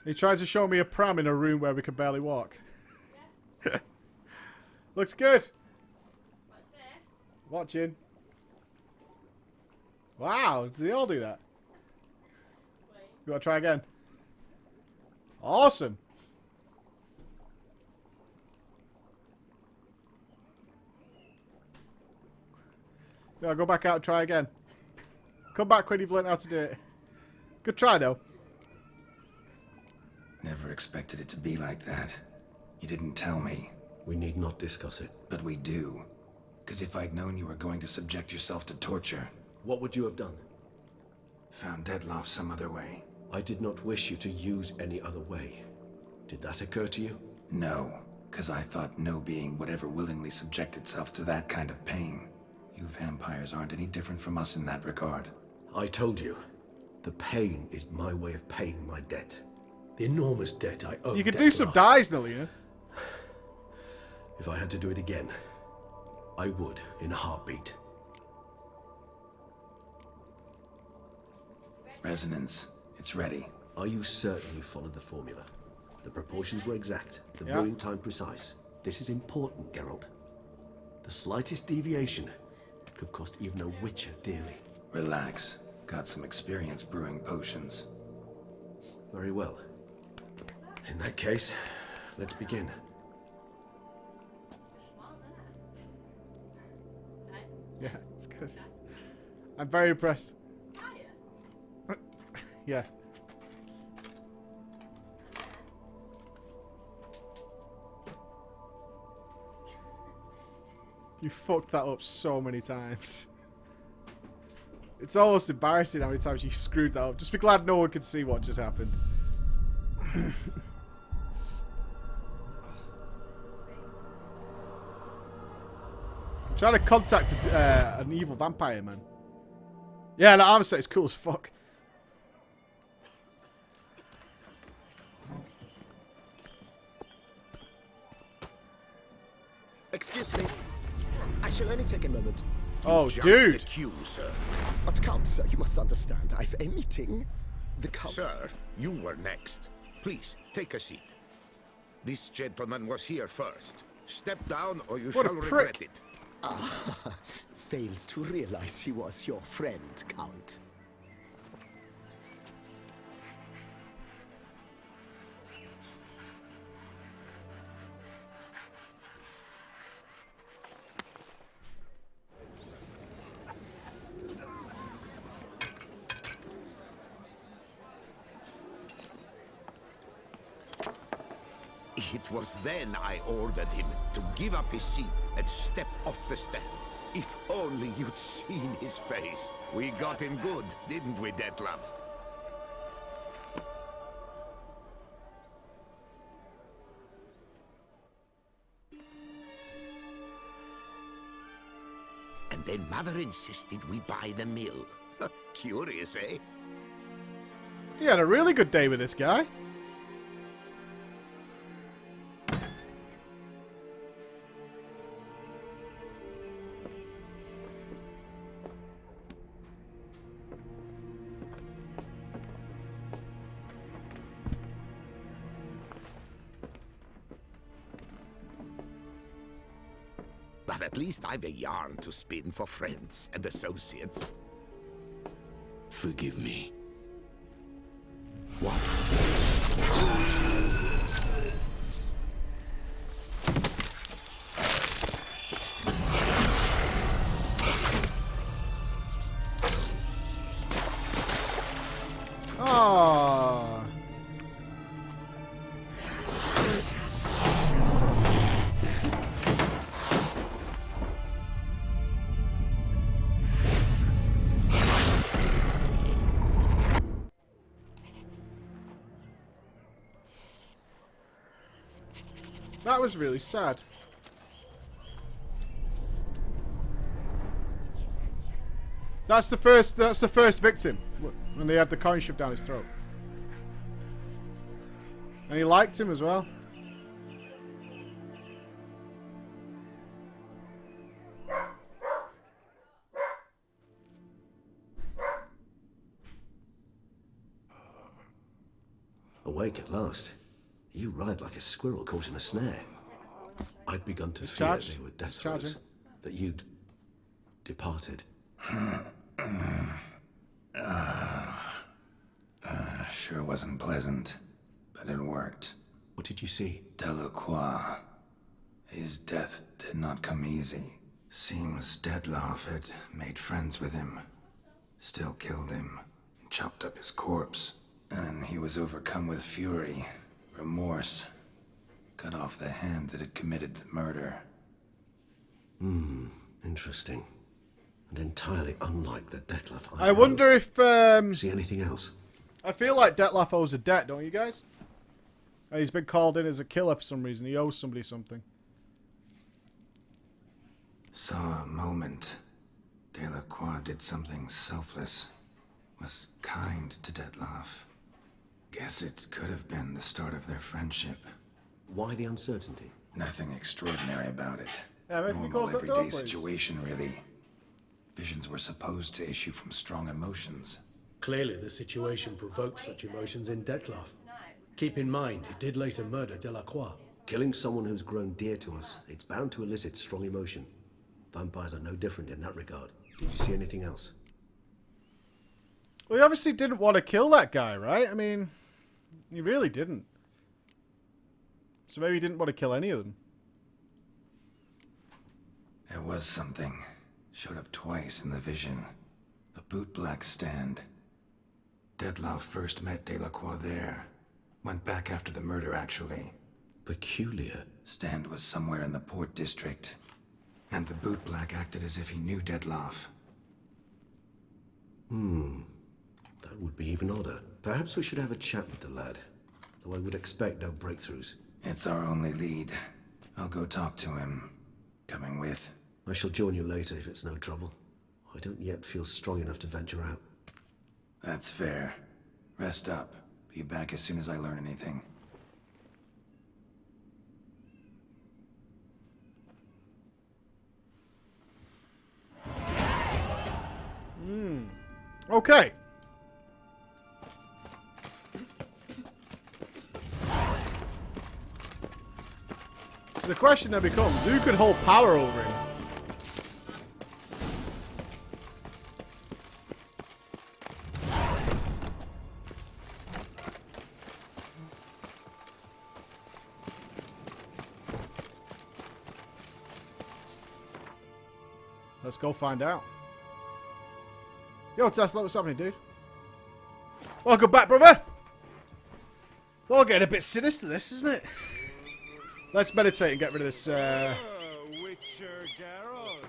He tries to show me a pram in a room where we can barely walk. Yeah. Looks good. What's this? Watching. Wow, do they all do that? Wait. You want to try again? Awesome. Yeah, go back out and try again. Come back when you've learned how to do it. Good try, though. Never expected it to be like that. You didn't tell me. We need not discuss it. But we do. Because if I'd known you were going to subject yourself to torture... What would you have done? Found Deadloff some other way. I did not wish you to use any other way. Did that occur to you? No, because I thought no being would ever willingly subject itself to that kind of pain. You vampires aren't any different from us in that regard. I told you. The pain is my way of paying my debt. The enormous debt I owe. You could do some dies, Nalina. If I had to do it again, I would in a heartbeat. Resonance. It's ready. Are you certain you followed the formula? The proportions were exact, the Yeah. brewing time precise. This is important, Geralt. The slightest deviation could cost even a witcher dearly. Relax. Got some experience brewing potions. Very well. In that case, let's begin. Small, isn't it? Yeah, it's good. I'm very impressed. Higher. Yeah. You fucked that up so many times. It's almost embarrassing how many times you screwed that up. Just be glad no one can see what just happened. I'm trying to contact an evil vampire, man. Yeah, that armor set is cool as fuck. Excuse me. I shall only take a moment. Oh, Jump dude. the queue, sir. But Count, sir, you must understand. I've a meeting. The Count... Sir, you were next. Please, take a seat. This gentleman was here first. Step down or you What a shall prick. regret it. fails to realize he was your friend, Count. It was then I ordered him to give up his seat and step off the stand. If only you'd seen his face. We got him good, didn't we, Detlef? And then Mother insisted we buy the mill. Curious, eh? You had a really good day with this guy. But at least I've a yarn to spin for friends and associates. Forgive me. What? Oh. That was really sad. That's the first victim. When they had the coin shoved down his throat. And he liked him as well. Awake at last. You ride like a squirrel caught in a snare. I'd begun to fear charged. they were death It's charging. throes, that you'd departed. Sure wasn't pleasant, but it worked. What did you see? Delacroix. His death did not come easy. Seems Detlaff had made friends with him. Still killed him. Chopped up his corpse. And he was overcome with fury, remorse. Cut off the hand that had committed the murder. Interesting. And entirely unlike the Detlaff I know. wonder if See anything else? I feel like Detlaff owes a debt, don't you guys? He's been called in as a killer for some reason. He owes somebody something. Saw a moment. Delacroix did something selfless. Was kind to Detlaff. Guess it could have been the start of their friendship. Why the uncertainty? Nothing extraordinary about it. Yeah, maybe we Normal close that door, everyday please. situation, really. Visions were supposed to issue from strong emotions. Clearly, the situation provoked such emotions in Detlaff. Keep in mind, he did later murder Delacroix. Killing someone who's grown dear to us, it's bound to elicit strong emotion. Vampires are no different in that regard. Did you see anything else? Well, he obviously didn't want to kill that guy, right? I mean, he really didn't. So maybe he didn't want to kill any of them. There was something. Showed up twice in the vision. A bootblack stand. Detlaff first met Delacroix there. Went back after the murder, actually. Peculiar. Stand was somewhere in the Port District. And the bootblack acted as if he knew Detlaff. That would be even odder. Perhaps we should have a chat with the lad. Though I would expect no breakthroughs. It's our only lead. I'll go talk to him. Coming with. I shall join you later if it's no trouble. I don't yet feel strong enough to venture out. That's fair. Rest up. Be back as soon as I learn anything. Okay. So the question then becomes, who could hold power over him? Let's go find out. Yo, Tesla, what's happening, dude? Welcome back, brother! It's all getting a bit sinister, this, isn't it? Let's meditate and get rid of this, Witcher Geralt.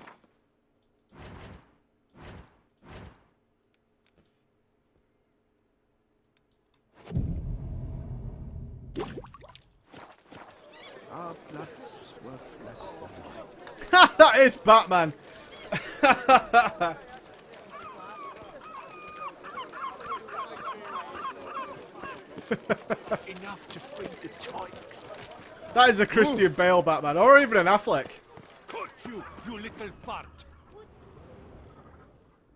Our blood's worth less than mine. that is Batman! Enough to free the tykes. That is a Christian Bale Batman, or even an Affleck. Cut you, you little fart.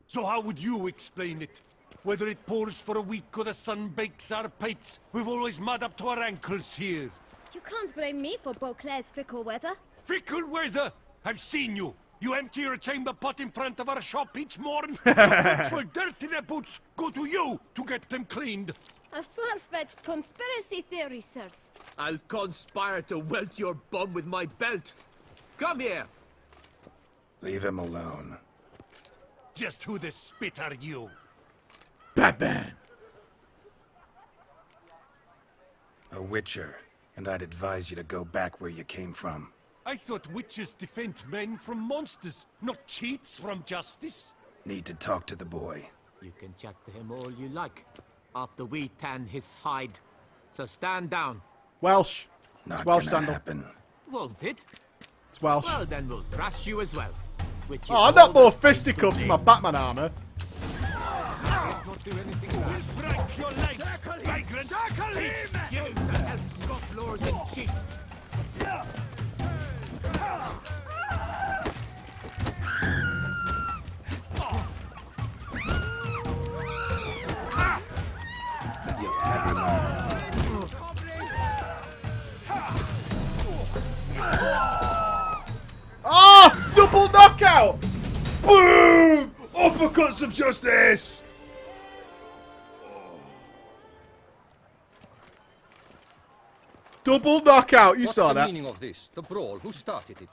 So how would you explain it? Whether it pours for a week or the sun bakes our pates, we've always mud up to our ankles here. You can't blame me for Beauclair's fickle weather. Fickle weather! I've seen you. You empty your chamber pot in front of our shop each morn. Some folks will dirty their boots. Go to you to get them cleaned. A far-fetched conspiracy theory, sirs. I'll conspire to welt your bum with my belt. Come here. Leave him alone. Just who the spit are you? Batman! A witcher, and I'd advise you to go back where you came from. I thought witches defend men from monsters, not cheats from justice. Need to talk to the boy. You can chat to him all you like, after we tan his hide. So stand down. Welsh. Not It's Welsh gonna Sandal. happen. Won't it? It's Welsh. Well, then we'll thrash you as well. Which is Oh, not all more the same to fisticuffs in me. my Batman armor. Let's not do anything rash. Break your legs, vagrant! Teach You to help scofflaws and cheats. You'll never learn. Nuts of justice! Double knockout, you saw that. What's the meaning of this? The brawl, who started it?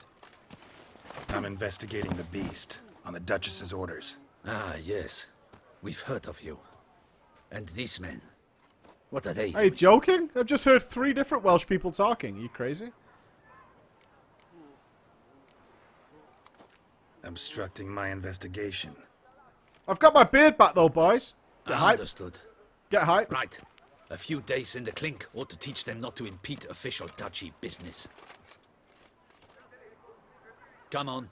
I'm investigating the beast on the Duchess's orders. Ah, yes. We've heard of you. And these men. What are they? Are you joking? I've just heard 3 different Welsh people talking. Are you crazy? Obstructing my investigation. I've got my beard back though, boys. Get hype. Understood. Get hype. Right. A few days in the clink ought to teach them not to impede official duchy business. Come on.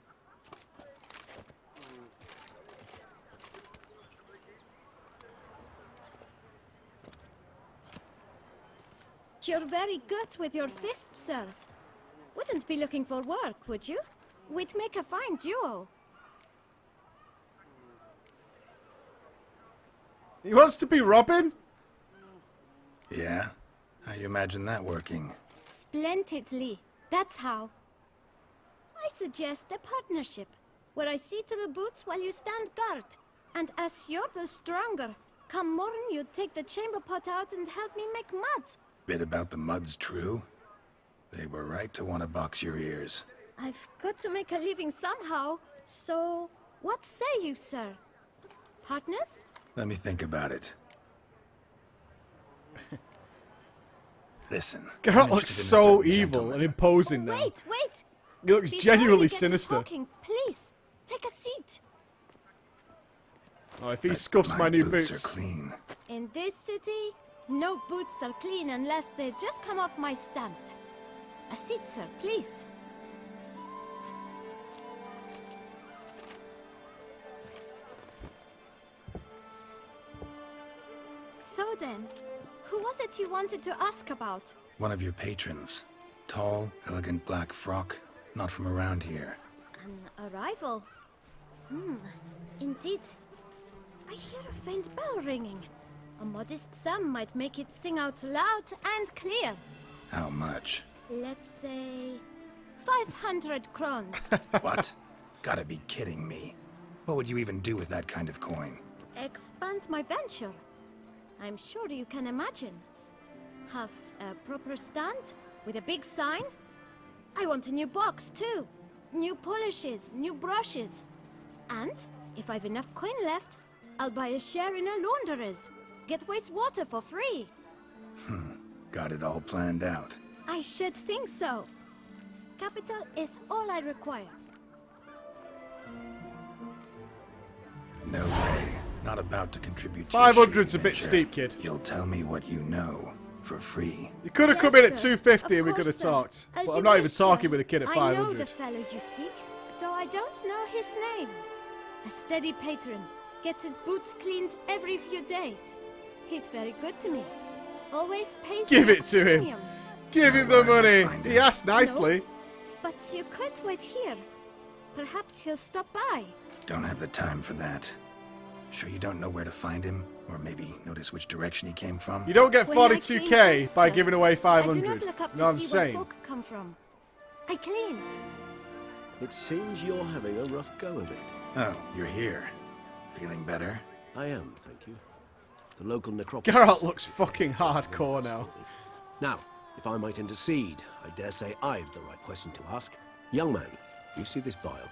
You're very good with your fists, sir. Wouldn't be looking for work, would you? We'd make a fine duo. He wants to be Robin? Yeah? How you imagine that working? Splendidly. That's how. I suggest a partnership, where I see to the boots while you stand guard. And as you're the stronger, come morn you take the chamber pot out and help me make mud. Bit about the mud's true? They were right to want to box your ears. I've got to make a living somehow, so what say you, sir? Partners? Let me think about it. Listen. Geralt I'm looks interested in a so certain evil gentleman. and imposing now. Wait, wait! He looks Before genuinely we get to sinister. talking, please, take a seat. Oh, if he Bet scuffs my new boots boots. are clean. In this city, no boots are clean unless they just come off my stand. A seat, sir, please. So then, who was it you wanted to ask about? One of your patrons. Tall, elegant black frock. Not from around here. An arrival? Indeed. I hear a faint bell ringing. A modest sum might make it sing out loud and clear. How much? Let's say 500 crowns. What? Gotta be kidding me. What would you even do with that kind of coin? Expand my venture. I'm sure you can imagine. Have a proper stand with a big sign. I want a new box too. New polishes, new brushes. And if I've enough coin left, I'll buy a share in a launderer's. Get wastewater for free. Got it all planned out. I should think so. Capital is all I require. No way. Not about to contribute to 500's a your bit venture. steep, kid. You'll tell me what you know for free. You could have come in at 250 and we could have talked. As But you I'm not even wish, talking sir. with a kid at I know 500. the fellow you seek, though I don't know his name. A steady patron. Gets his boots cleaned every few days. He's very good to me. Always pays Give me it to him. premium. Give him the money. Find He him. asked nicely. But you could wait here. Perhaps he'll stop by. Don't have the time for that. Sure you don't know where to find him? Or maybe notice which direction he came from? You don't get When I clean 42k boots, by sir, giving away I do 500. not look up to No, I'm see where saying. folk come from. I clean. It seems you're having a rough go of it. Oh, you're here. Feeling better? I am, thank you. The local necropolis. Geralt looks fucking hardcore now. Now, if I might intercede, I dare say I've the right question to ask. Young man, you see this vial?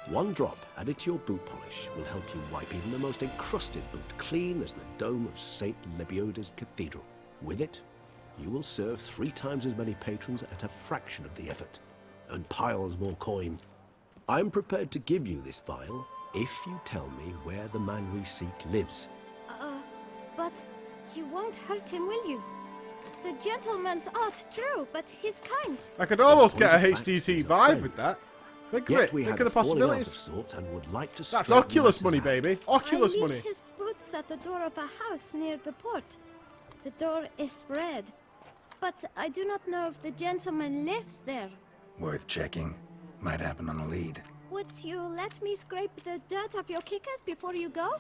One drop added to your boot polish will help you wipe even the most encrusted boot clean as the dome of St. Lebioda's Cathedral. With it, you will serve 3 times as many patrons at a fraction of the effort, and piles more coin. I'm prepared to give you this vial if you tell me where the man we seek lives. But you won't hurt him, will you? The gentleman's art, true, but he's kind. I could almost get a point of fact, HTC he's a Vive friend. with that. Think of Yet it. we Think had of the a falling out of possibilities. sorts and would like to That's straighten Oculus money, matters out. baby. Oculus I leave money. his boots at the door of a house near the port. The door is red, but I do not know if the gentleman lives there. Worth checking. Might happen on a lead. Would you let me scrape the dirt off your kickers before you go?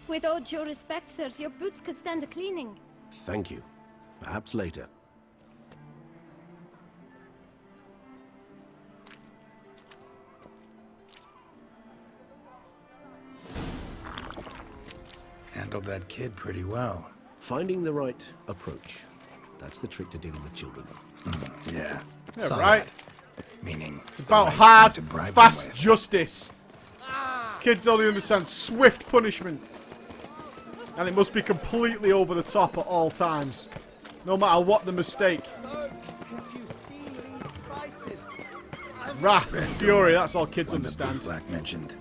With all due respect, sirs, your boots could stand a cleaning. Thank you. Perhaps later. handled that kid pretty well. Finding the right approach. That's the trick to dealing with children. Yeah. Yeah, Saw right. that. Meaning, It's about the right hard, thing to bribe them fast with. justice. Kids only understand swift punishment. And it must be completely over the top at all times. No matter what the mistake. Wrath, fury, that's all kids One that understand. Black mentioned.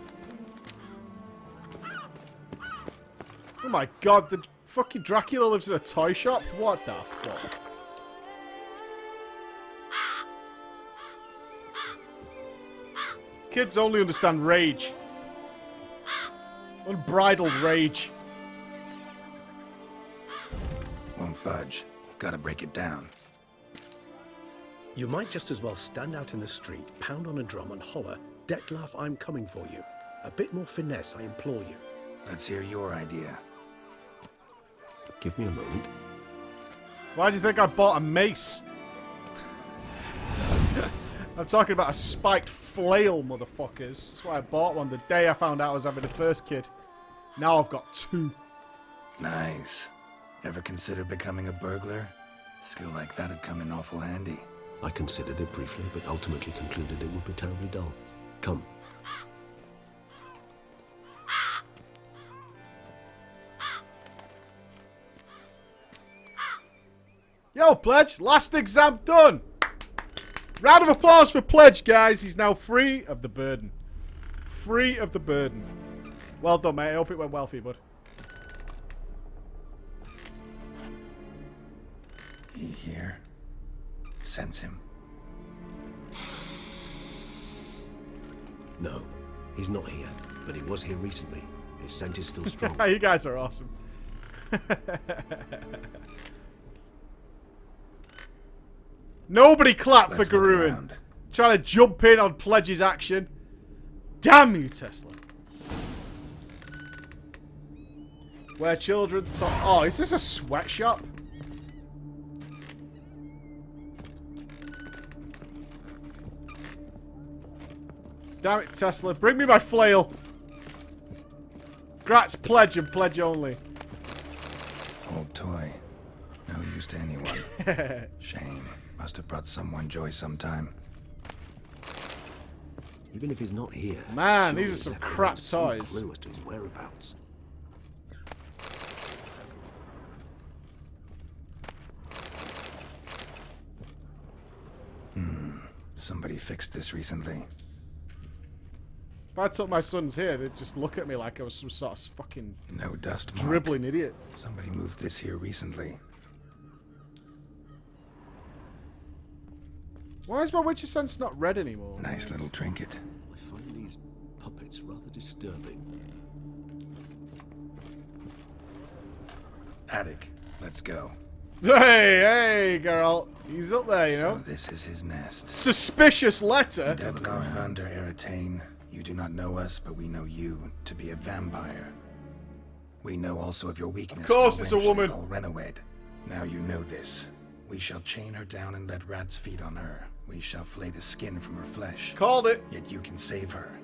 Oh my god, the fucking Dracula lives in a toy shop? What the fuck? Kids only understand rage. Unbridled rage. Won't budge. Gotta break it down. You might just as well stand out in the street, pound on a drum and holler, "Detlef, I'm coming for you." A bit more finesse, I implore you. Let's hear your idea. Give me a moment. Why do you think I bought a mace? I'm talking about a spiked flail, motherfuckers. That's why I bought one the day I found out I was having the first kid. Now I've got 2. Nice. Ever consider becoming a burglar? Skill like that'd come in awful handy. I considered it briefly, but ultimately concluded it would be terribly dull. Come. Yo, Pledge, last exam done. Round of applause for Pledge, guys. He's now free of the burden. Free of the burden. Well done, mate. I hope it went well for you, bud. He here? Sense him. No, he's not here, but he was here recently. His scent is still strong. You guys are awesome. Nobody clapped for Let's look Garuin. around. Trying to jump in on Pledge's action. Damn you, Tesla. Where children talk. Oh, is this a sweatshop? Damn it, Tesla. Bring me my flail. Grats Pledge and Pledge only. Old toy. No use to anyone. Shame. Must have brought someone joy sometime. Even if he's not here. Man, surely these are he's some left crap behind some toys. clue as to his whereabouts. Somebody fixed this recently. If I took my sons here, they'd just look at me like I was some sort of fucking No dust mark. dribbling idiot. Somebody moved this here recently. Why is my Witcher sense not red anymore? Nice little trinket. I find these puppets rather disturbing. Attic. Let's go. Hey, girl. He's up there, you know. So this is his nest. Suspicious letter. Detlef under Eritane. You do not know us, but we know you to be a vampire. We know also of your weakness. Of course for it's a wench they woman. call Renowed. Now you know this. We shall chain her down and let rats feed on her. We shall flay the skin from her flesh. Called it. Yet you can save her.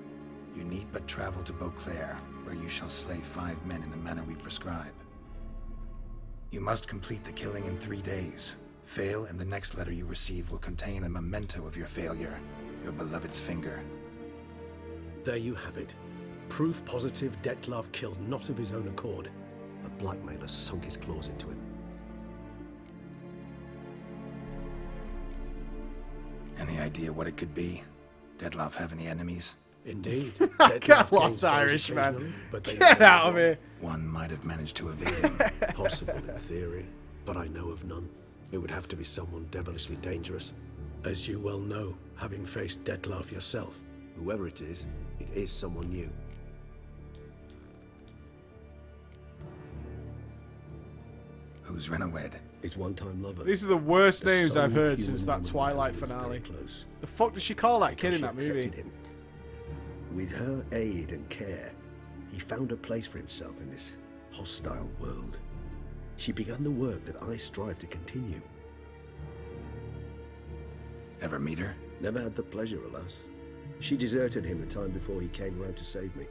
You need but travel to Beauclair, where you shall slay 5 men in the manner we prescribe. You must complete the killing in 3 days. Fail, and the next letter you receive will contain a memento of your failure. Your beloved's finger. There you have it. Proof positive Detlef killed not of his own accord. A blackmailer sunk his claws into him. Any idea what it could be? Detlef have any enemies? Indeed. Get Detlef lost, gains foes Irish occasionally, man. but they Get never out of won. here. One might have managed to evade him. Possible in theory, but I know of none. It would have to be someone devilishly dangerous. As you well know, having faced Detlef yourself. Whoever it is someone new. Who's Renowed? His one-time lover. These are the worst A names I've heard sole since human that woman Twilight who was very finale. close. The fuck does she call that kid Because in she that movie? accepted him. With her aid and care, he found a place for himself in this hostile world. She began the work that I strive to continue. Ever meet her? Never had the pleasure, alas. She deserted him the time before he came round to save me,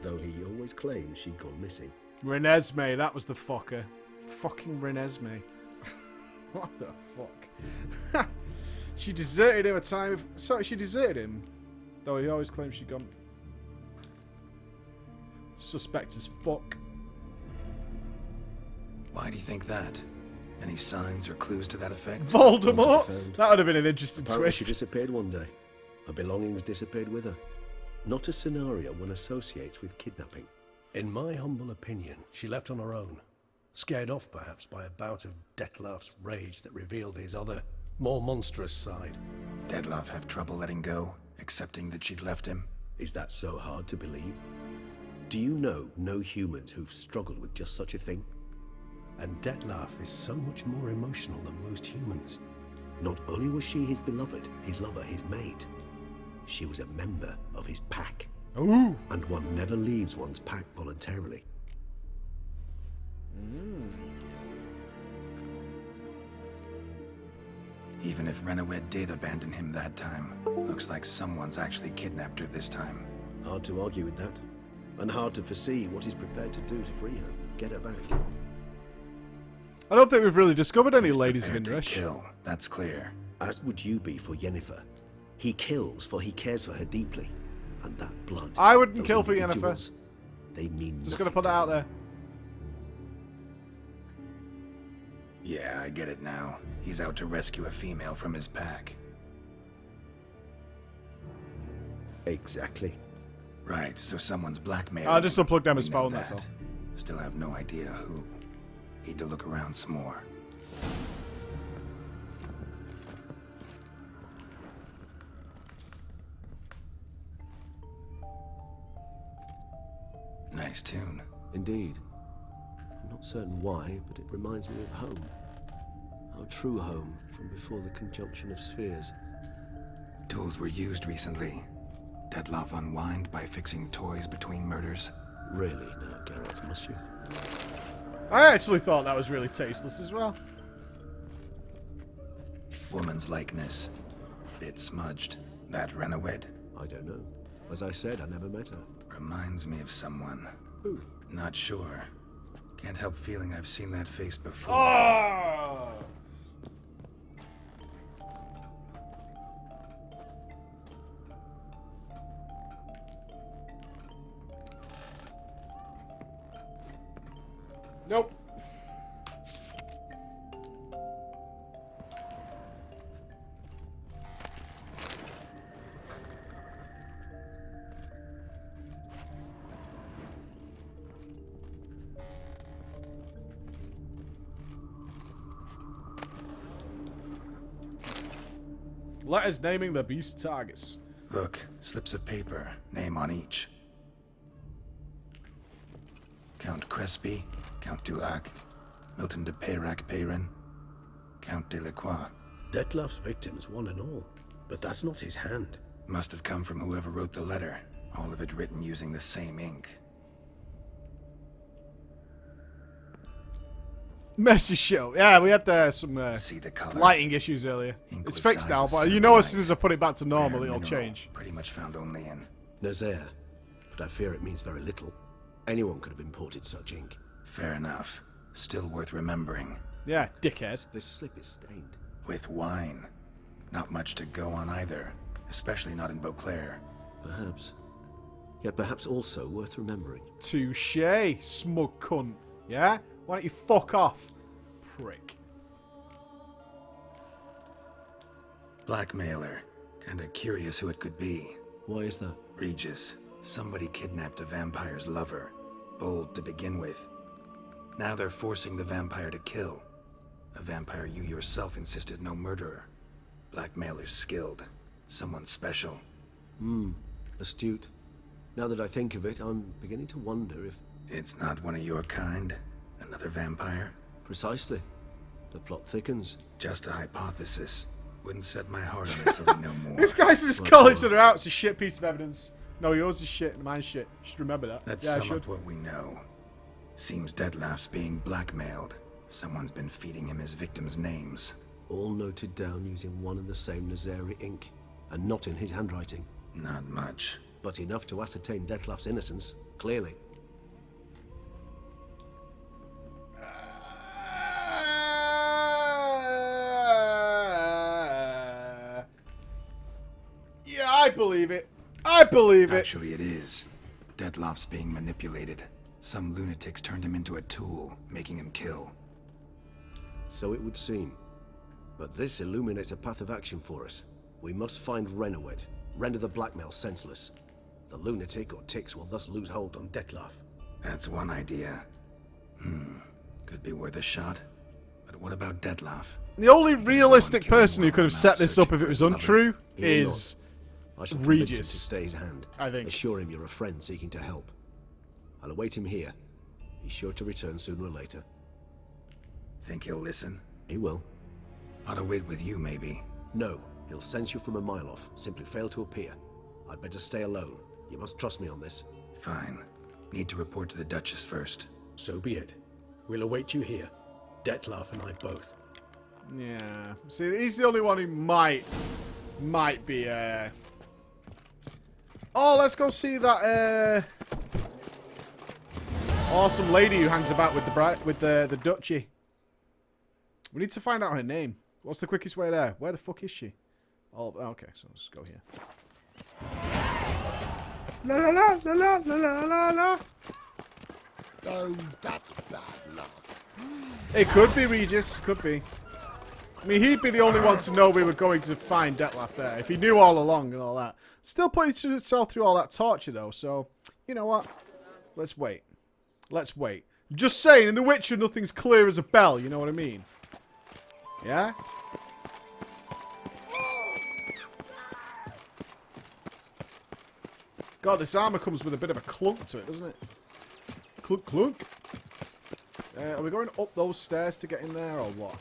though he always claimed she'd gone missing. Renesmee, that was the fucker. Fucking Renesmee. What the fuck? She deserted him a time of... Sorry, she deserted him. Though he always claims she gone... Suspect as fuck. Why do you think that? Any signs or clues to that effect? Voldemort? That would have been an interesting Apparently twist. she disappeared one day. Her belongings disappeared with her. Not a scenario one associates with kidnapping. In my humble opinion, she left on her own. Scared off, perhaps, by a bout of Detlef's rage that revealed his other, more monstrous side. Detlef have trouble letting go, accepting that she'd left him? Is that so hard to believe? Do you know no humans who've struggled with just such a thing? And Detlef is so much more emotional than most humans. Not only was she his beloved, his lover, his mate, she was a member of his pack. Ooh. And one never leaves one's pack voluntarily. Even if Renowed did abandon him that time, looks like someone's actually kidnapped her this time. Hard to argue with that. And hard to foresee what he's prepared to do to free her, get her back. I don't think we've really discovered any He's ladies of prepared to interest. kill, that's clear. As would you be for Yennefer. He kills for he cares for her deeply. And that blood... I wouldn't those kill for individuals, Yennefer. They mean Just nothing gonna put to that out him. there. Yeah, I get it now. He's out to rescue a female from his pack. Exactly. Right, so someone's blackmailing I just him. unplugged We his know phone, that's that. all. Still have no idea who. Need to look around some more. Nice tune. Indeed. I'm not certain why, but it reminds me of home. Our true home from before the conjunction of spheres. Tools were used recently. Detlef unwind by fixing toys between murders. Really now, Geralt, must you? I actually thought that was really tasteless as well. Woman's likeness. Bit smudged. That Renowed. I don't know. As I said, I never met her. Reminds me of someone. Who? Not sure. Can't help feeling I've seen that face before. Oh! Nope. Letters naming the beast targets. Look, slips of paper, name on each. Count Crespi, Count Dulac, Milton de Peyrac-Peyrin, Count Delacroix. Detlef's victims, one and all. But that's not his hand. Must have come from whoever wrote the letter. All of it written using the same ink. Messy show. Yeah, we had some See the color? lighting issues earlier. Ink It's was fixed dyed now, with but you know as silver soon as I put it back to normal, Rare it'll mineral, change. Pretty much found only in Nazaire. But I fear it means very little. Anyone could have imported such ink. Fair enough. Still worth remembering. Yeah, dickhead. This slip is stained. With wine. Not much to go on either. Especially not in Beauclair. Perhaps. Yet perhaps also worth remembering. Touche, smug cunt. Yeah? Why don't you fuck off? Prick. Blackmailer. Kinda curious who it could be. Why is that? Regis. Somebody kidnapped a vampire's lover. Bold to begin with. Now they're forcing the vampire to kill. A vampire you yourself insisted no murderer. Blackmailer's skilled. Someone special. Astute. Now that I think of it, I'm beginning to wonder if... It's not one of your kind? Another vampire? Precisely. The plot thickens. Just a hypothesis. Wouldn't set my heart on it till we know more. These guys just call each other out. It's a shit piece of evidence. No, yours is shit and mine's shit. You should remember that. Let's yeah, I sum should. up what we know. Seems Detlef's being blackmailed. Someone's been feeding him his victims' names. All noted down using one and the same Nazari ink. And not in his handwriting. Not much. But enough to ascertain Detlef's innocence, clearly. I believe it. I believe it. Actually, it is. Detlof's being manipulated. Some lunatics turned him into a tool, making him kill. So it would seem. But this illuminates a path of action for us. We must find Renowed, render the blackmail senseless. The lunatic or ticks will thus lose hold on Detlaff. That's one idea. Could be worth a shot. But what about Detlaff? The only realistic person who could have set this up if it was untrue is I shall convince him to Regis. stay his hand. I think. Assure him you're a friend seeking to help. I'll await him here. He's sure to return sooner or later. Think he'll listen? He will. Ought to wait with you, maybe. No, he'll sense you from a mile off. Simply fail to appear. I'd better stay alone. You must trust me on this. Fine. Need to report to the Duchess first. So be it. We'll await you here. Detlaff and I both. Yeah. See, he's the only one who might be. Oh, let's go see that awesome lady who hangs about with the duchy. We need to find out her name. What's the quickest way there? Where the fuck is she? Oh, okay. So let's go here. La la la la la la la la. Oh, that's bad luck. It could be Regis. Could be. I mean, he'd be the only one to know we were going to find Detlaff there. If he knew all along and all that. Still putting himself through all that torture, though. So, you know what? Let's wait. Let's wait. Just saying, in The Witcher, nothing's clear as a bell. You know what I mean? Yeah? God, this armor comes with a bit of a clunk to it, doesn't it? Clunk, clunk. Are we going up those stairs to get in there, or what?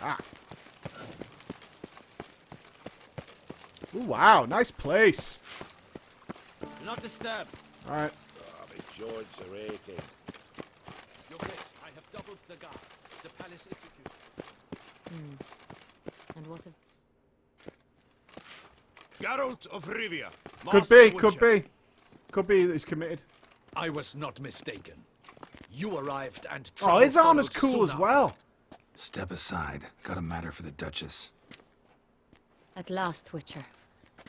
Ah. Ooh, wow, nice place. Do not disturb. Alright. Oh, my joints are aching. Your Grace, I have doubled the guard. The palace is secure. And what of... Geralt of Rivia. Could be, could be. Could be that he's committed. I was not mistaken. You arrived and Oh, his trouble armor's followed cool as soon well. Step aside. Got a matter for the Duchess. At last, Witcher.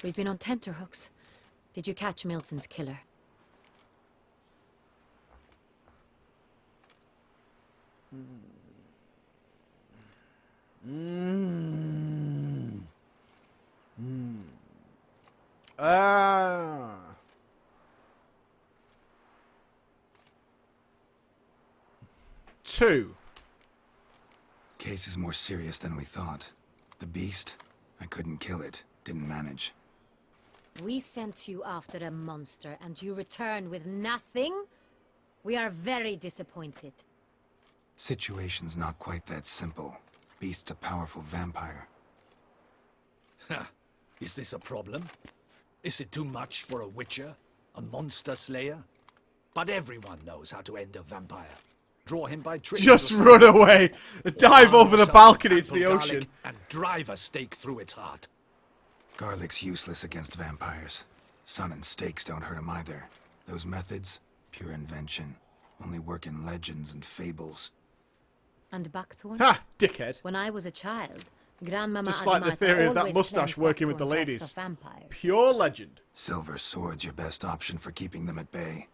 We've been on tenterhooks. Did you catch Milton's killer? Ah. Two. Case is more serious than we thought. The beast, I couldn't kill it. Didn't manage. We sent you after a monster, and you returned with nothing? We are very disappointed. Situation's not quite that simple. Beast's a powerful vampire. Ha! Is this a problem? Is it too much for a witcher? A monster slayer? But everyone knows how to end a vampire. Draw him by trick. Just run away. Dive over the balcony into the ocean. And drive a stake through its heart. Garlic's useless against vampires. Sun and stakes don't hurt him either. Those methods, pure invention. Only work in legends and fables. And Buckthorn? Ha! Dickhead. When I was a child, Grandmama Just like the Adamata theory of that always mustache claimed working with the Buckthorn ladies. traps of vampires. Pure legend. Silver sword's your best option for keeping them at bay.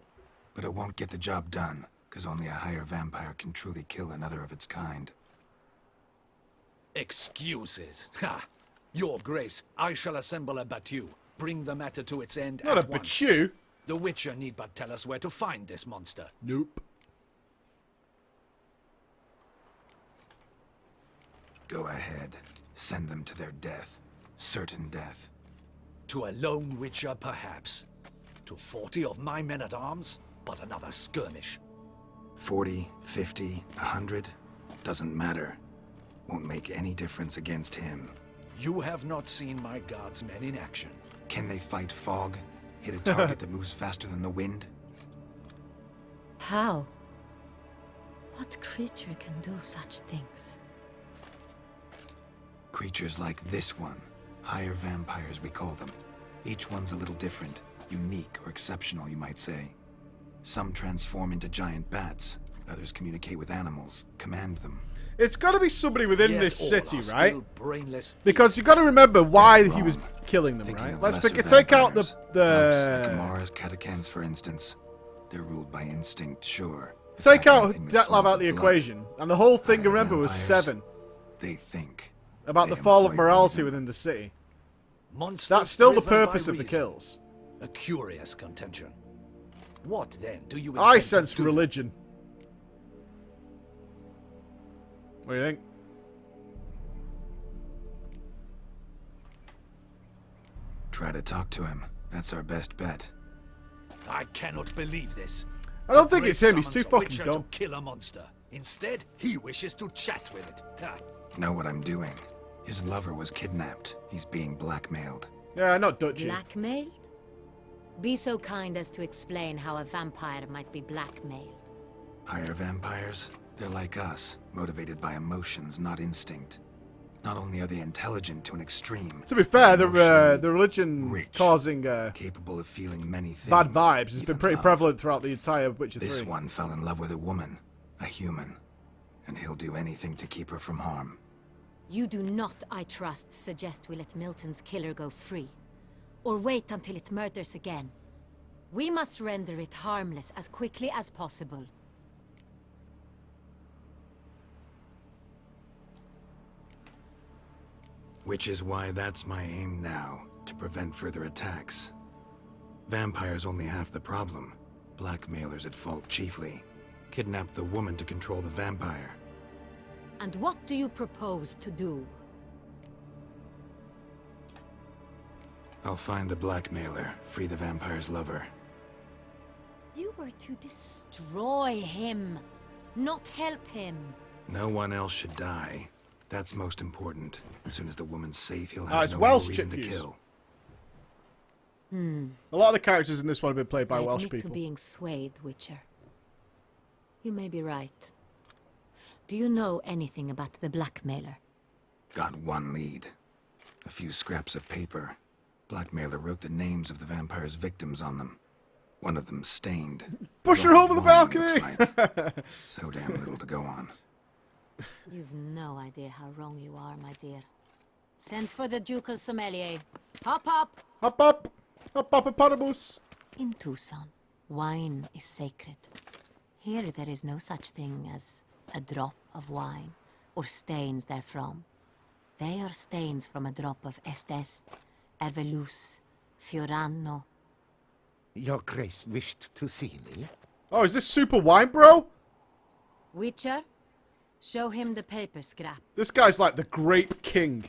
But it won't get the job done, because only a higher vampire can truly kill another of its kind. Excuses. Ha! Your Grace, I shall assemble a battue. Bring the matter to its end Not at a once. battue. The Witcher need but tell us where to find this monster. Nope. Go ahead. Send them to their death. Certain death. To a lone Witcher, perhaps. To 40 of my men-at-arms, but another skirmish. 40, 50, 100? Doesn't matter. Won't make any difference against him. You have not seen my guardsmen in action. Can they fight fog? Hit a target that moves faster than the wind? How? What creature can do such things? Creatures like this one. Higher vampires, we call them. Each one's a little different. Unique or exceptional, you might say. Some transform into giant bats. Others communicate with animals, command them. It's got to be somebody within Yet this all city, are right? still brainless Because you beasts. got to remember why Dead he was wrong. killing them, Thinking right? of Let's lesser take out vampires. the Kamara's catechans, for instance. They're ruled by instinct, sure. take Attack out anything that Dettlaff smells out of the blood. equation, and the whole thing, Higher remember, was vampires, 7 They think. about They the fall of employ morality reason. within the city. Monsters That's still the driven by purpose of the reason. kills. A curious contention. What then do you I intend to sense do? religion. What do you think? Try to talk to him. That's our best bet. I cannot believe this. I don't The think great it's him. He's too summons a fucking witcher dumb. to kill a monster. Instead, he wishes to chat with it. Ah, Know what I'm doing. His lover was kidnapped. He's being blackmailed. Yeah, not Dutchy. Blackmailed? Be so kind as to explain how a vampire might be blackmailed. Higher vampires? They're like us, motivated by emotions, not instinct. Not only are they intelligent to an extreme, To be fair, emotionally the religion rich, causing capable of feeling many things. bad vibes has been even pretty love. prevalent throughout the entire Witcher 3. This one fell in love with a woman, a human, and he'll do anything to keep her from harm. You do not, I trust, suggest we let Milton's killer go free. Or wait until it murders again. We must render it harmless as quickly as possible. Which is why that's my aim now, to prevent further attacks. Vampires only half the problem. Blackmailers at fault chiefly. Kidnapped the woman to control the vampire. And what do you propose to do? I'll find the blackmailer, free the vampire's lover. You were to destroy him, not help him. No one else should die. That's most important. As soon as the woman's safe, he'll Ah, have it's no more Welsh reason to chipfuse. kill. A lot of the characters in this one have been played by I Welsh admit people. to being swayed, Witcher. You may be right. Do you know anything about the blackmailer? Got one lead. A few scraps of paper. Blackmailer wrote the names of the vampire's victims on them. One of them stained. Push her Drop over of the wine, balcony! looks like. So damn little to go on. You've no idea how wrong you are, my dear. Send for the ducal sommelier. Hop, hop! Hop up! Hop up, hippopotamus! In Tucson, wine is sacred. Here there is no such thing as a drop of wine, or stains therefrom. They are stains from a drop of Est, Ervelus, Fiorano. Your Grace wished to see me? Oh, is this Super Wine Bro? Witcher, show him the paper scrap. This guy's like the Grape King.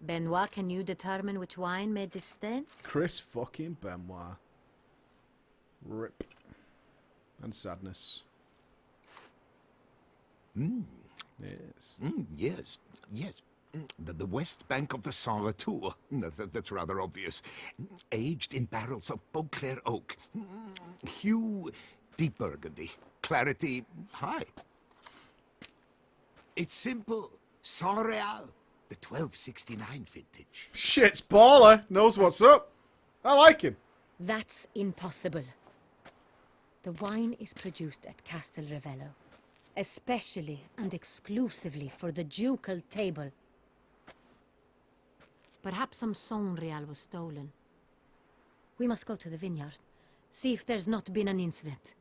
Benoit, can you determine which wine made this stain? Chris fucking Benoit. Rip. And sadness. Yes. Yes, yes. The west bank of the Saar too. That's rather obvious. Aged in barrels of Beauclair oak. Hue, deep burgundy. Clarity, high. It's simple. Saint Real, the 1269 vintage. Shit's baller. Knows what's up. I like him. That's impossible. The wine is produced at Castel Ravello, especially and exclusively for the ducal table. Perhaps some Sonreal was stolen. We must go to the vineyard, see if there's not been an incident.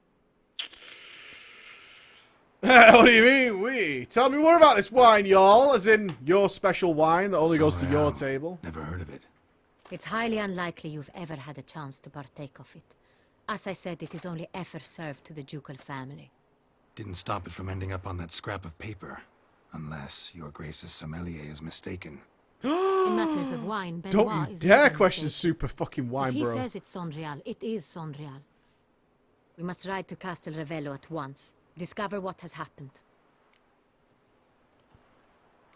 What do you mean, we? Tell me more about this wine, y'all. As in, your special wine that only goes to your table. Never heard of it. It's highly unlikely you've ever had a chance to partake of it. As I said, it is only ever served to the ducal family. Didn't stop it from ending up on that scrap of paper. Unless your Grace's sommelier is mistaken. In matters of wine, Benoit Don't you is dare never question mistaken. Super fucking Wine If he Bro. says it's Sonreal, it is Sonreal. We must ride to Castel Ravello at once. Discover what has happened.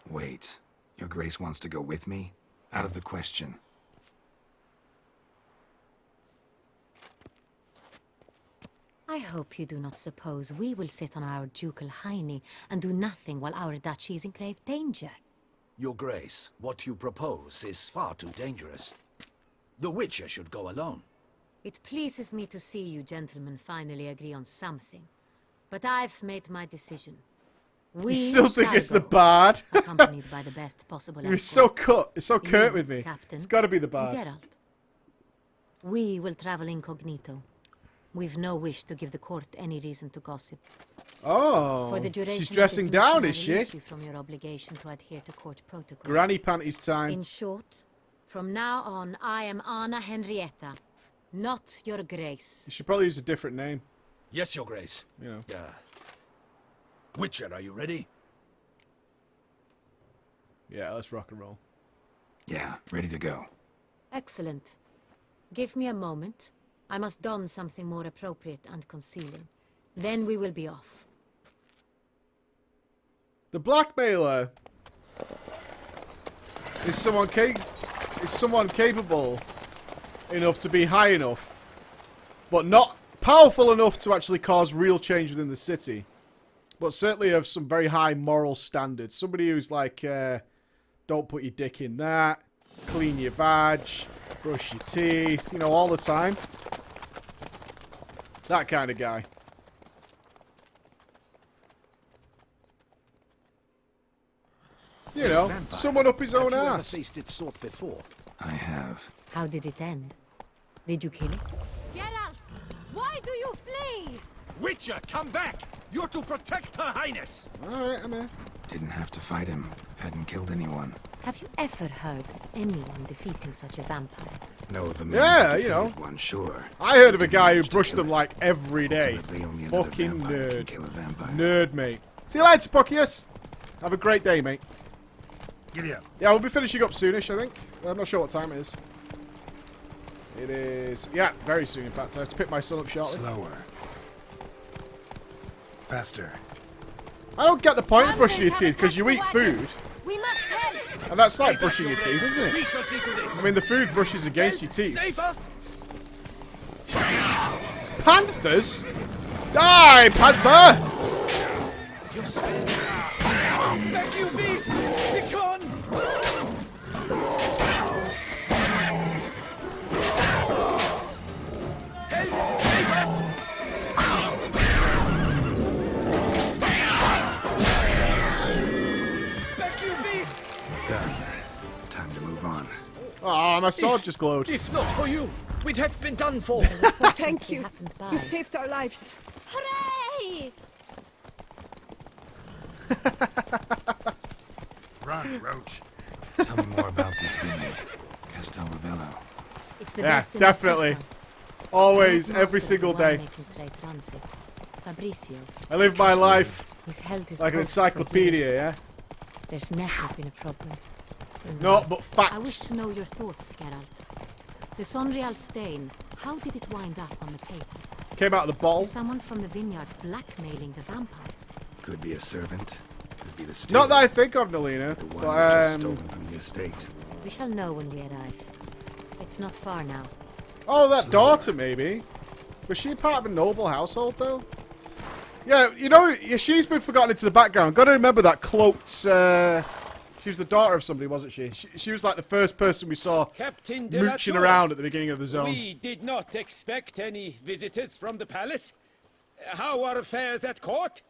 Wait. Your Grace wants to go with me? Out of the question. I hope you do not suppose we will sit on our ducal hiney and do nothing while our duchy is in grave danger. Your Grace, what you propose is far too dangerous. The Witcher should go alone. It pleases me to see you gentlemen finally agree on something. But I've made my decision. We You still think shall it's the go, bard? accompanied by the best possible He was so escorts. it's so curt with me. Captain, It's got to be the bard. Geralt. We will travel incognito. We've no wish to give the court any reason to gossip. Oh, For the duration she's of dressing this mission, down, I is she? release you from your obligation to adhere to court protocol. Granny panties time. In short, from now on, I am Anna Henrietta, not your grace. You should probably use a different name. Yes, Your Grace. You know. Witcher, are you ready? Yeah, let's rock and roll. Yeah, ready to go. Excellent. Give me a moment. I must don something more appropriate and concealing. Then we will be off. The blackmailer is someone capable enough to be high enough, but not powerful enough to actually cause real change within the city. But certainly of some very high moral standards. Somebody who's like, don't put your dick in that, clean your vag, brush your teeth, you know, all the time. That kind of guy. You know, someone up his own Have you ever ass. faced its sort before? I have. How did it end? Did you kill it? Geralt, why do you flee? Witcher, come back! You're to protect Her Highness! Alright, I'm here. Didn't have to fight him. Hadn't killed anyone. Have you ever heard of anyone defeating such a vampire? Know of a man Yeah, who you know. defeated one, sure. I heard of a Didn't guy who manage to brushed kill them it. like every day. Ultimately, only another Fucking vampire can nerd. kill a vampire. Nerd, mate. See you later, Puckius. Have a great day, mate. Giddy up. Yeah, we'll be finishing up soonish, I think. I'm not sure what time it is. It is... Yeah, very soon, in fact. I have to pick my son up shortly. Slower. Faster. I don't get the point of brushing your teeth, because you eat food. We must help. And that's like brushing your teeth, isn't We it? shall see to this. I mean, the food brushes against your teeth. Save us! Panthers? Die, Panther! Thank you, beast! Be gone! Help! Save us! Thank you, beast! Done. Time to move on. Oh, my sword just glowed. If not for you, we'd have been done for. Thank you. You saved our lives. Hooray! Run, Roach. Tell me more about this vineyard. Castel Ravello. It's the Yeah, best in definitely. Abruzzo. Always, Master every of the single day. winemaking trade runs it. Fabrizio. I live my life He's held his like an post for encyclopedia, years. yeah? There's never been a problem. And No, now, but I wish facts. to know your thoughts, Geralt. The Sonreal stain, how did it wind up on the paper? Came out of the bottle. Is someone from the vineyard blackmailing the vampire? Could be a servant. Could be the steward. Not that I think of, Nalina. The one that just But, stolen from the estate. We shall know when we arrive. It's not far now. oh, that daughter, maybe. Was she part of a noble household, though? Yeah, you know, yeah, she's been forgotten into the background. Got to remember that cloaked, she was the daughter of somebody, wasn't she? She was like the first person we saw Captain de mooching la Tour, around at the beginning of the zone. We did not expect any visitors from the palace. How are affairs at court?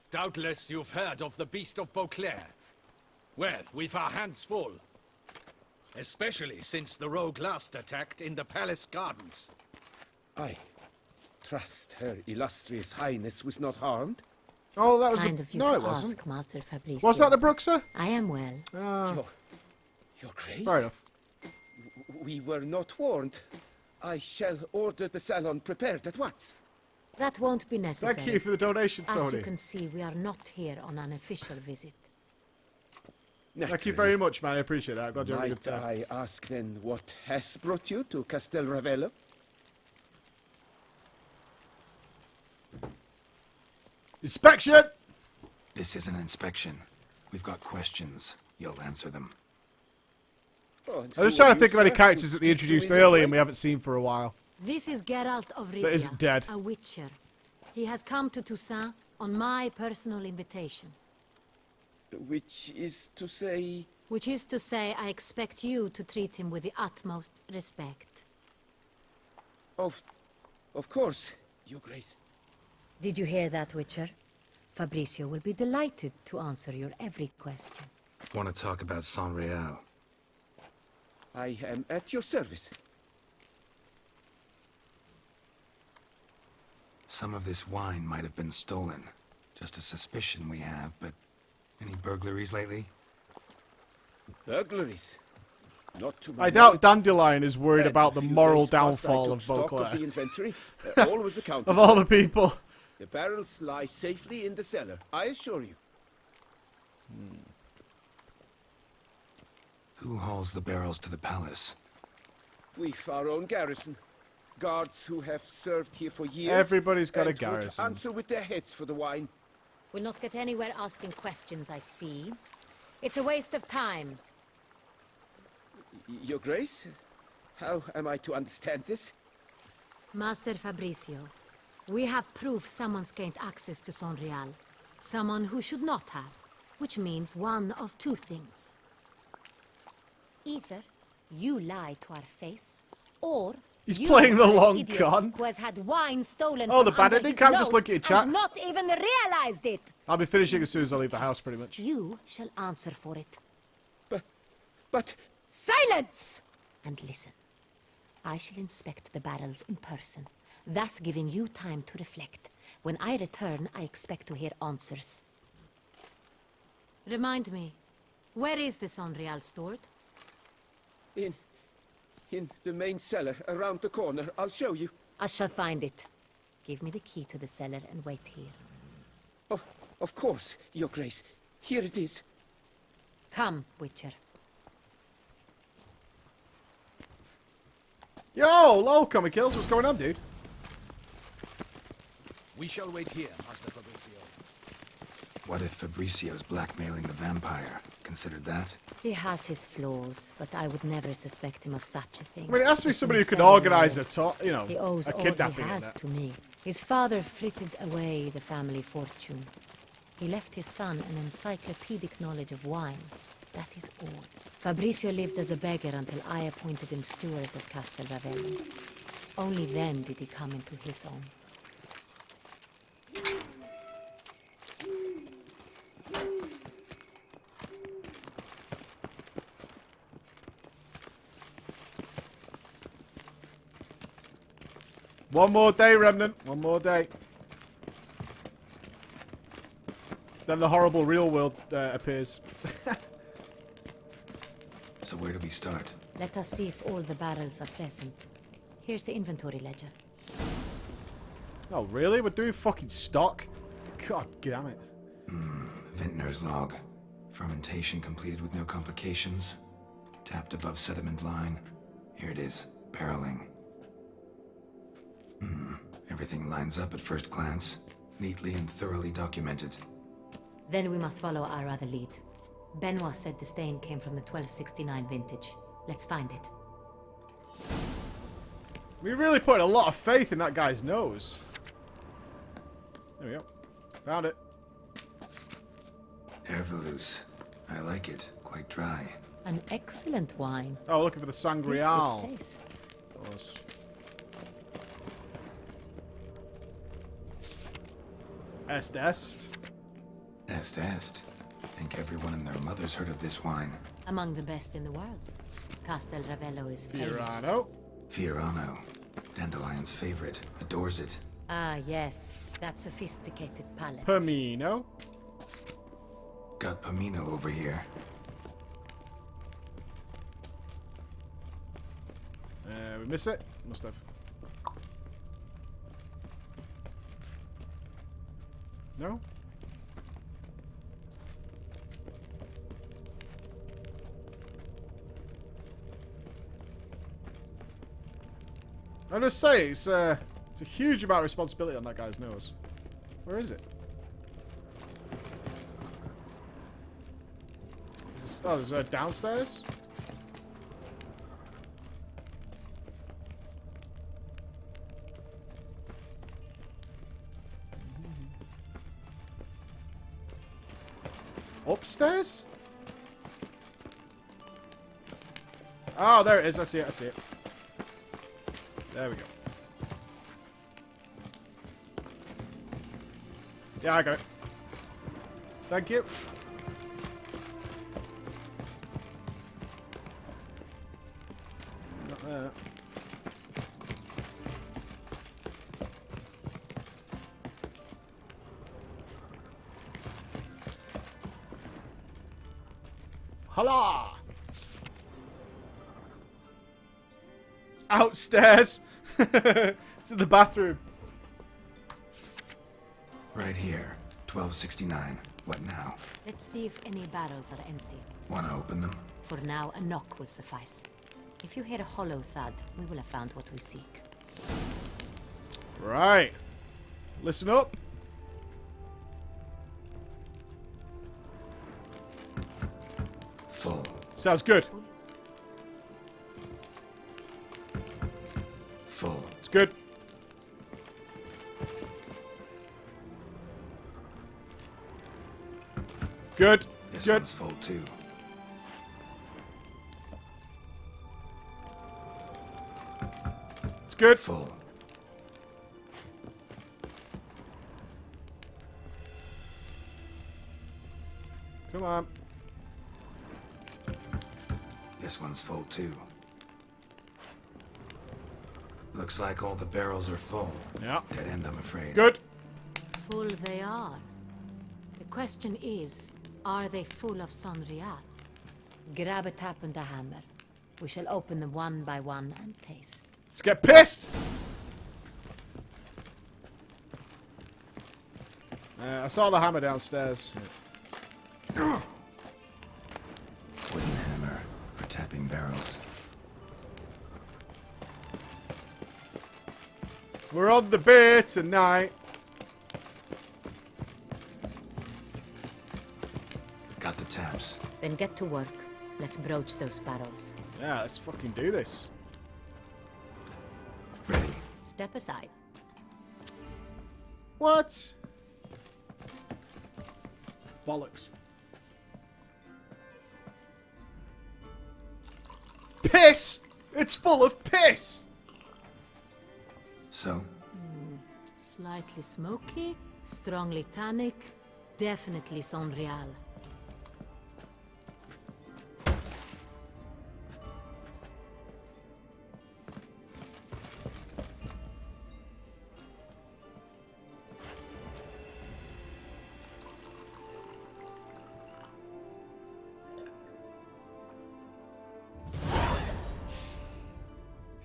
Doubtless you've heard of the Beast of Beauclair. Well, we've our hands full. Especially since the rogue last attacked in the palace gardens. I trust her illustrious highness was not harmed. Oh, that was Kind the... of you No, to it wasn't. ask, Master Fabrizio. Was that the Bruxer? I am well. Your grace? Fair enough. We were not warned. I shall order the salon prepared at once. That won't be necessary. Thank you for the donation, As Tony. you can see, we are not here on an official visit. Thank you very much, man. I appreciate that. Glad you had a good Might time. I ask then what has brought you to Castel Ravello? Inspection! This is an inspection. We've got questions. You'll answer them. Oh, I was who trying are to think you, of any sir, characters to that they speak to introduced in this early way? and we haven't seen for a while. This is Geralt of Rivia, That is dead. a witcher. He has come to Toussaint on my personal invitation. Which is to say... Which is to say, I expect you to treat him with the utmost respect. Of course, Your Grace. Did you hear that, Witcher? Fabricio will be delighted to answer your every question. Want to talk about San Real? I am at your service. Some of this wine might have been stolen. Just a suspicion we have, but any burglaries lately? Burglaries? Not to my I doubt knowledge. Dandelion is worried Had about a the few moral days past, I downfall took of stock Beauclair. of the inventory. All was accounted Of all for. the people. The barrels lie safely in the cellar, I assure you. Who hauls the barrels to the palace? We've our own garrison. Guards who have served here for years. Everybody's got a and would garrison. answer with their heads for the wine. We'll not get anywhere asking questions, I see. It's a waste of time. Your Grace? How am I to understand this? Master Fabricio, we have proof someone's gained access to San Real. Someone who should not have. Which means one of two things. Either you lie to our face, or He's you playing the are an long idiot con. who has had wine stolen Oh, from the bandit under his can't just nose look at your chat. and not even realized it. I'll be finishing as soon as I leave the house, pretty much. You shall answer for it. But... Silence! And listen. I shall inspect the barrels in person, thus giving you time to reflect. When I return, I expect to hear answers. Remind me, where is the San Real stored? In the main cellar, around the corner. I'll show you. I shall find it. Give me the key to the cellar and wait here. Of course, Your Grace. Here it is. Come, Witcher. Yo, lol, Comic Kills, what's going on, dude? We shall wait here, Master Fabricio. What if Fabricio's blackmailing the vampire? Considered that? He has his flaws, but I would never suspect him of such a thing. I mean, it has to be He's somebody who been could fairly organise loyal. He a owes all kidnapping. he has to me. His father frittered away the family fortune. He left his son an encyclopedic knowledge of wine. That is all. Fabricio lived as a beggar until I appointed him steward of Castel Ravello. Only then did he come into his own. One more day, Remnant. One more day. Then the horrible real world appears. So where do we start? Let us see if all the barrels are present. Here's the inventory ledger. Oh, really? We're doing fucking stock? God damn it. Vintner's log. Fermentation completed with no complications. Tapped above sediment line. Here it is. Barreling. Everything lines up at first glance. Neatly and thoroughly documented. Then we must follow our other lead. Benoit said the stain came from the 1269 vintage. Let's find it. We really put a lot of faith in that guy's nose. There we go. Found it. Herveloos. I like it. Quite dry. An excellent wine. Oh, looking for the Sangreal. Good taste. Of course. Est. Est. Think everyone and their mother's heard of this wine. Among the best in the world. Castel Ravello is famous. Fiorano. Fiorano. Dandelion's favorite. Adores it. Ah, yes. That sophisticated palate. Pomino. Got Pomino over here. We miss it? Must have. No? I'm just saying, it's a huge amount of responsibility on that guy's nose. Where is it? Oh, is it downstairs? Upstairs? Oh, there it is. I see it. There we go. Yeah, I got it. Thank you. Not there. Holla! Outstairs! It's in the bathroom. Right here. 1269. What now? Let's see if any barrels are empty. Wanna open them? For now, a knock will suffice. If you hear a hollow thud, we will have found what we seek. Right. Listen up. Full. Sounds good. Full. It's good. Good. This Good. one's full too. It's good. Full. Come on. This one's full too. Looks like all the barrels are full. Yeah. Dead end, I'm afraid. Good. Full they are. The question is, are they full of Sanrial? Grab a tap and a hammer. We shall open them one by one and taste. Let's get pissed. I saw the hammer downstairs. Wooden hammer for tapping barrels. We're on the beer tonight. Got the taps. Then get to work. Let's broach those barrels. Yeah, let's fucking do this. Ready. Step aside. What? Bollocks. Piss! It's full of piss! So? Slightly smoky, strongly tannic, definitely Sanrial.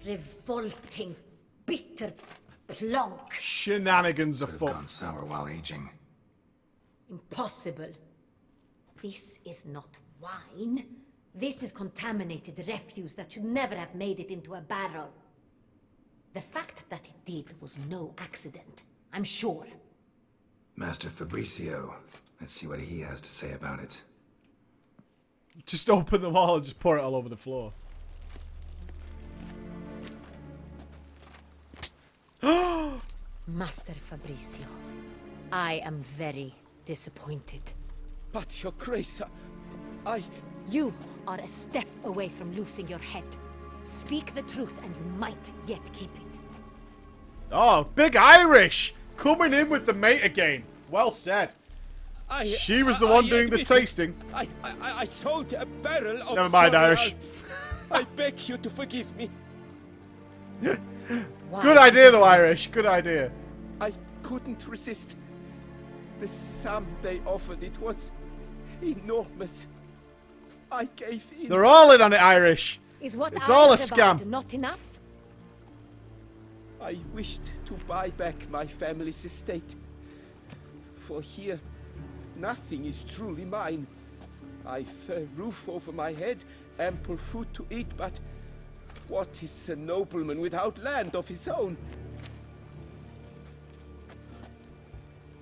Revolting, bitter plonk. Shenanigans Could have afoot. gone sour while aging. Impossible. This is not wine. This is contaminated refuse that should never have made it into a barrel. The fact that it did was no accident, I'm sure. Master Fabricio. Let's see what he has to say about it. Just open them all and just pour it all over the floor. Master Fabricio, I am very disappointed. But, Your Grace, I... You are a step away from losing your head. Speak the truth and you might yet keep it. Oh, Big Irish! Coming in with the mate again. Well said. She was the one doing the tasting. I sold a barrel of... Never mind, Irish. I beg you to forgive me. Good idea, though, Irish. Good idea. I couldn't resist. The sum they offered, it was enormous. I gave in. They're all in on it, Irish. Is what It's I all a provide scam. not enough? I wished to buy back my family's estate. For here, nothing is truly mine. I've a roof over my head, ample food to eat, but what is a nobleman without land of his own?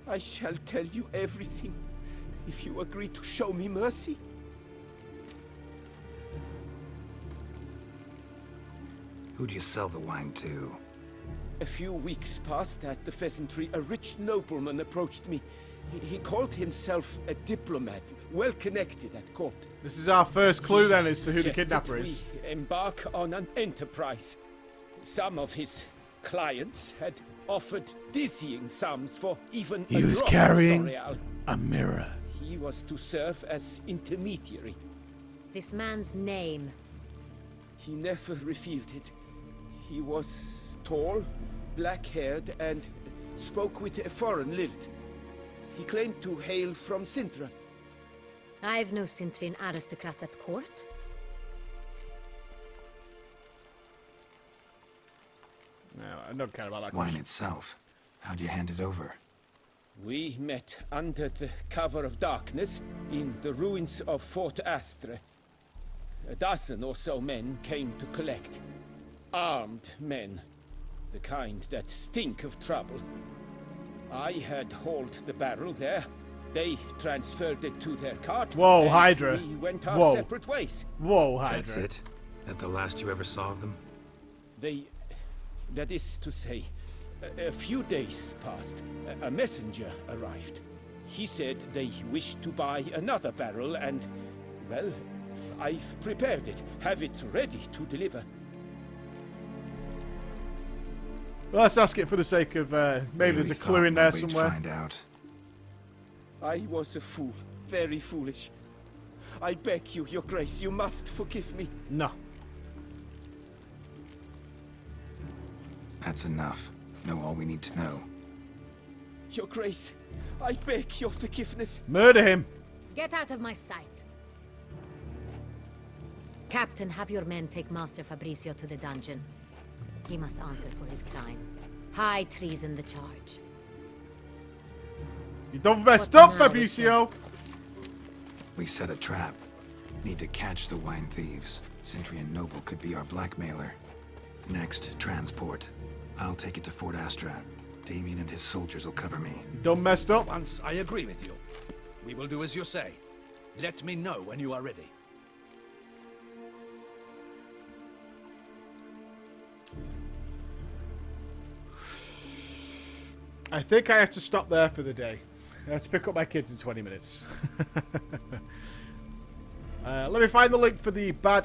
I shall tell you everything, if you agree to show me mercy. Who'd you sell the wine to? A few weeks past at the pheasantry, a rich nobleman approached me. He called himself a diplomat, well connected at court. This is our first clue then as to who the Suggested kidnapper is. we embark on an enterprise. Some of his clients had offered dizzying sums for even He a was drop of carrying L'Oreal. a mirror. He was to serve as intermediary. This man's name. He never revealed it. He was tall, black-haired, and spoke with a foreign lilt. He claimed to hail from Sintra. I've no Sintrian aristocrat at court. No, I don't care about that. Wine itself. How do you hand it over? We met under the cover of darkness in the ruins of Fort Astre. A dozen or so men came to collect. Armed men. The kind that stink of trouble. I had hauled the barrel there. They transferred it to their cart. Whoa, and Hydra. we went our Whoa. separate ways. Whoa, Hydra. That's it? That the last you ever saw of them? That is to say, a few days passed. A messenger arrived. He said they wished to buy another barrel and, well, I've prepared it. Have it ready to deliver. Let's ask it for the sake of maybe there's a clue in there somewhere. Find out. I was a fool. Very foolish. I beg you, Your Grace, you must forgive me. No. That's enough. Know all we need to know. Your Grace, I beg your forgiveness. Murder him. Get out of my sight. Captain, have your men take Master Fabrizio to the dungeon. He must answer for his crime. High treason the charge. You don't messed What up, now, Fabricio. We set a trap. Need to catch the wine thieves. Sintrian Noble could be our blackmailer. Next, transport. I'll take it to Fort Astra. Damien and his soldiers will cover me. Don't messed up. Once I agree with you. We will do as you say. Let me know when you are ready. I think I have to stop there for the day. I have to pick up my kids in 20 minutes. Let me find the link for the bad